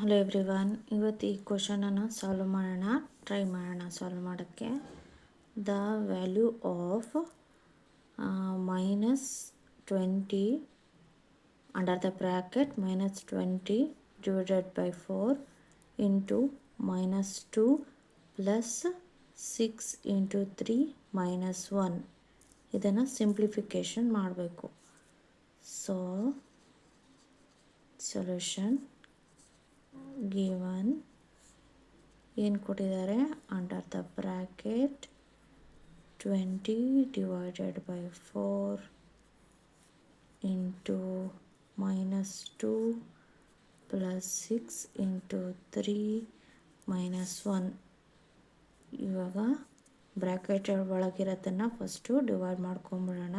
Hello everyone, ಇವತ್ತು ಈ ಕ್ವಶನನ್ನು solve ಮಾಡೋಣ. ಟ್ರೈ ಮಾಡೋಣ ಸಾಲ್ವ್ ಮಾಡೋಕ್ಕೆ. The value of -20 under the bracket -20 divided by 4 into -2 plus 6 into 3 -1 ಇದನ್ನು ಸಿಂಪ್ಲಿಫಿಕೇಷನ್ ಮಾಡಬೇಕು. ಸೊ ಸೊಲ್ಯೂಷನ್ ಗಿವನ್ ಏನು ಕೊಟ್ಟಿದ್ದಾರೆ, under the bracket 20 divided by 4 into -2 plus 6 into 3 -1. ಇವಾಗ ಬ್ರ್ಯಾಕೆಟ್ ಒಳಗಿರೋದನ್ನು ಫಸ್ಟು ಡಿವೈಡ್ ಮಾಡ್ಕೊಂಬಿಡೋಣ.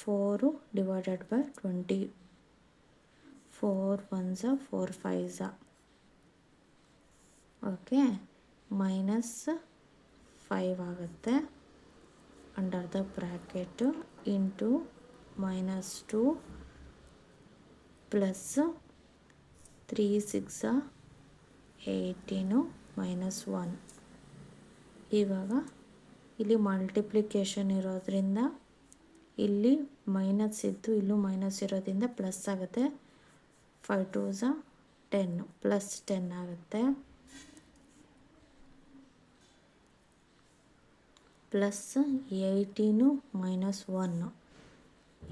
4 divided by 20, 4 1s 4 5s, okay, -5 ಆಗುತ್ತೆ under the bracket into -2 plus 3 6 18 -1. ಇವಾಗ ಇಲ್ಲಿ ಮಲ್ಟಿಪ್ಲಿಕೇಶನ್ ಇರೋದ್ರಿಂದ ಇಲ್ಲಿ ಮೈನಸ್ ಇದ್ದು ಇಲ್ಲೂ ಮೈನಸ್ ಇರೋದ್ರಿಂದ ಪ್ಲಸ್ ಆಗುತ್ತೆ. 5 2s 10 ಪ್ಲಸ್ 10 ಆಗುತ್ತೆ. ಪ್ಲಸ್ 18 -1.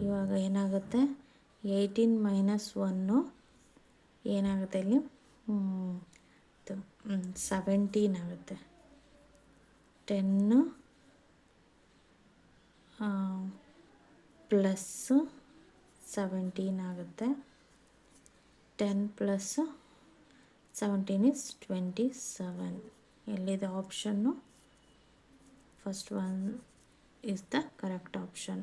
ಇವಾಗ ಏನಾಗುತ್ತೆ, 18 -1 ಏನಾಗುತ್ತೆ ಇಲ್ಲಿ 17 ಆಗುತ್ತೆ. 10 ಪ್ಲಸ್ 17 ಆಗುತ್ತೆ. 10 ಪ್ಲಸ್ 17 is 27. ಎಲ್ಲಿದೆ option? First one is the correct option.